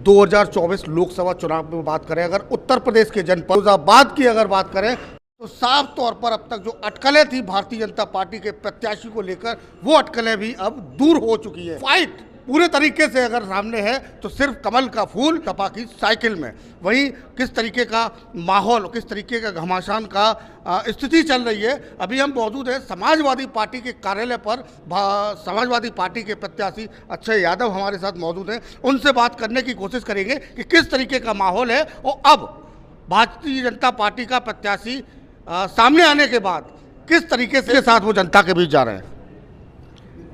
2024 लोकसभा चुनाव में बात करें, अगर उत्तर प्रदेश के जनपद फिरोजाबाद की अगर बात करें तो साफ तौर पर अब तक जो अटकलें थी भारतीय जनता पार्टी के प्रत्याशी को लेकर, वो अटकलें भी अब दूर हो चुकी है। फाइट पूरे तरीके से अगर सामने है तो सिर्फ कमल का फूल सपा की साइकिल में। वहीं किस तरीके का माहौल, किस तरीके का घमासान का स्थिति चल रही है। अभी हम मौजूद हैं समाजवादी पार्टी के कार्यालय पर। समाजवादी पार्टी के प्रत्याशी अक्षय यादव हमारे साथ मौजूद हैं, उनसे बात करने की कोशिश करेंगे कि किस तरीके का माहौल है और अब भारतीय जनता पार्टी का प्रत्याशी सामने आने के बाद किस तरीके से साथ वो जनता के बीच जा रहे हैं।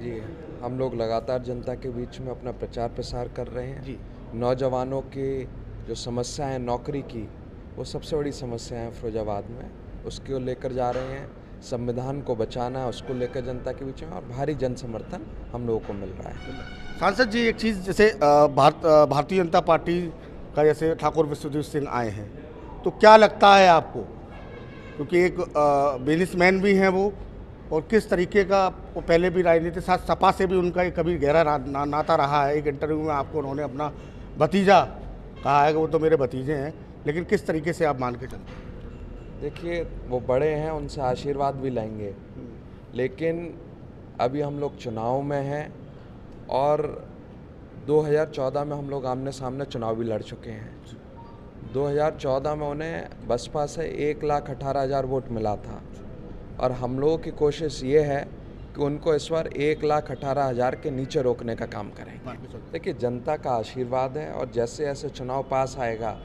जी, हम लोग लगातार जनता के बीच में अपना प्रचार प्रसार कर रहे हैं जी। नौजवानों की जो समस्या है नौकरी की, वो सबसे बड़ी समस्या है फिरोजाबाद में, उसको लेकर जा रहे हैं। संविधान को बचाना है, उसको लेकर जनता के बीच में, और भारी जन समर्थन हम लोगों को मिल रहा है। सांसद जी, एक चीज़ जैसे भारतीय जनता पार्टी का जैसे ठाकुर विश्वजीत सिंह आए हैं, तो क्या लगता है आपको, क्योंकि एक बिजनेसमैन भी हैं वो, और किस तरीके का वो पहले भी राजनीति साथ सपा से भी उनका एक कभी गहरा नाता रहा है। एक इंटरव्यू में आपको उन्होंने अपना भतीजा कहा है कि वो तो मेरे भतीजे हैं, लेकिन किस तरीके से आप मान के चलते हैं? देखिए, वो बड़े हैं, उनसे आशीर्वाद भी लेंगे, लेकिन अभी हम लोग चुनाव में हैं और 2014 में हम लोग आमने सामने चुनाव भी लड़ चुके हैं। 2014 में उन्हें बसपा से 1,18,000 वोट मिला था, और हम लोगों की कोशिश ये है कि उनको इस बार 1,18,000 के नीचे रोकने का काम करेंगे। देखिए, जनता का आशीर्वाद है, और जैसे जैसे चुनाव पास आएगा,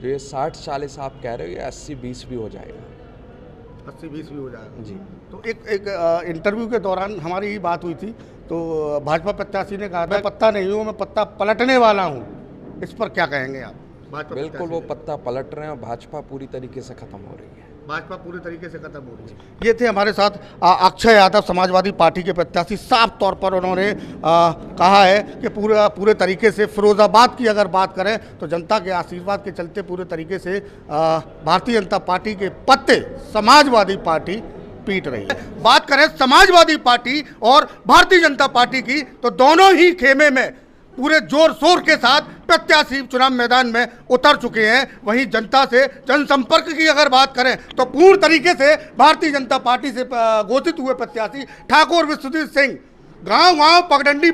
जो ये 60-40 आप कह रहे हो, ये 80-20 भी हो जाएगा। 80-20 भी हो जाएगा जी। तो एक इंटरव्यू के दौरान हमारी ही बात हुई थी, तो भाजपा प्रत्याशी ने कहा मैं पत्ता नहीं हूँ, मैं पत्ता पलटने वाला हूँ। इस पर क्या कहेंगे आप? बिल्कुल, वो पत्ता पलट रहे हैं और भाजपा पूरी तरीके से खत्म हो रही है। भाजपा पूरी तरीके से खत्म हो रही है। ये थे हमारे साथ अक्षय यादव, समाजवादी पार्टी के प्रत्याशी। साफ तौर पर उन्होंने कहा है कि पूरे तरीके से फिरोजाबाद की अगर बात करें तो जनता के आशीर्वाद के चलते पूरे तरीके से भारतीय जनता पार्टी के पत्ते समाजवादी पार्टी पीट रही है। बात करें समाजवादी पार्टी और भारतीय जनता पार्टी की, तो दोनों ही खेमे में पूरे जोर शोर के साथ प्रत्याशी चुनाव मैदान में उतर चुके हैं। वहीं जनता से जनसंपर्क की अगर बात करें तो पूर्ण तरीके से भारतीय जनता पार्टी से घोषित हुए प्रत्याशी ठाकुर विश्वजीत सिंह गांव-गांव पगडंडी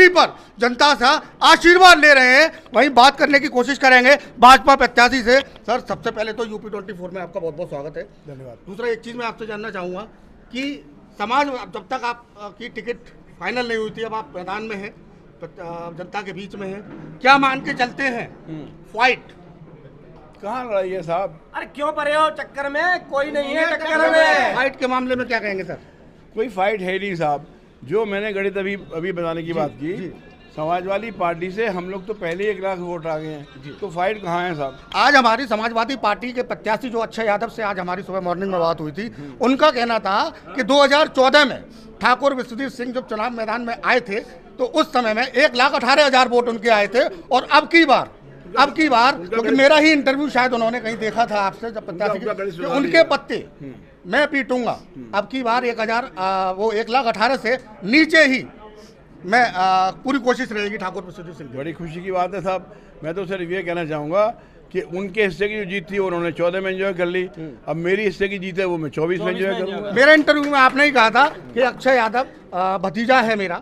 पर जनता से आशीर्वाद ले रहे हैं। वहीं बात करने की कोशिश करेंगे भाजपा प्रत्याशी से। सर, सबसे पहले तो यूपी 24 में आपका बहुत बहुत स्वागत है। धन्यवाद। दूसरा, एक चीज़ मैं आपसे जानना चाहूँगा कि समाज, जब तक आपकी टिकट फाइनल नहीं हुई थी, अब आप मैदान में हैं, जनता के बीच में है, क्या मान के चलते हैं? फाइट कहाँ लड़ाई है साहब? अरे क्यों परे हो चक्कर में? कोई नहीं है टक्कर में। फाइट के मामले में क्या कहेंगे सर? कोई फाइट है नहीं साहब। जो मैंने गणित अभी बताने की बात की, समाजवादी पार्टी से हम लोग तो पहले 1 लाख वोट आ गए हैं, तो फाइट कहाँ है साहब? आज हमारी समाजवादी पार्टी के प्रत्याशी जो अक्षय यादव से आज हमारी सुबह मॉर्निंग में बात हुई थी, उनका कहना था कि 2014 में ठाकुर विश्वजीत सिंह जब चुनाव मैदान में आए थे तो उस समय में 1,18,000 वोट उनके आए थे, और अब की बार क्योंकि मेरा ही इंटरव्यू शायद उन्होंने कहीं देखा था आपसे, जब प्रत्याशी उनके पत्ते मैं पीटूंगा, अब की बार 1,18,000 से नीचे ही मैं पूरी कोशिश रहेगी ठाकुर विश्वजीत सिंह। बड़ी खुशी की बात है साहब। मैं तो सिर्फ ये कहना चाहूँगा कि उनके हिस्से की जो जीत थी उन्होंने 14 में एंजॉय कर ली, अब मेरी हिस्से की जीत है वो मैं 24 में एंजॉय करूँगा। मेरे इंटरव्यू में आपने ही कहा था कि अक्षय यादव भतीजा है मेरा।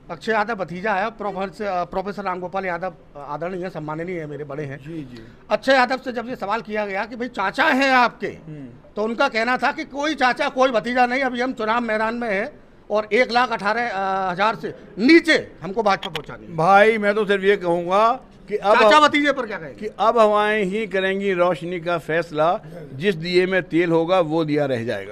अक्षय यादव भतीजा है, प्रोफेसर रामगोपाल यादव आदरणीय सम्माननीय है, मेरे बड़े हैं। जी जी। अक्षय यादव से जब ये सवाल किया गया कि भाई चाचा हैं आपके, तो उनका कहना था कि कोई चाचा कोई भतीजा नहीं, अभी हम चुनाव मैदान में हैं और 1,18,000 से नीचे हमको भाजपा पहुंचानी है। भाई, मैं तो सिर्फ ये कहूँगा कि अब चाचा भतीजे पर क्या कहेंगे? कि अब हवाएं ही करेंगी रोशनी का फैसला, जिस दिए में तेल होगा वो दिया रह जाएगा।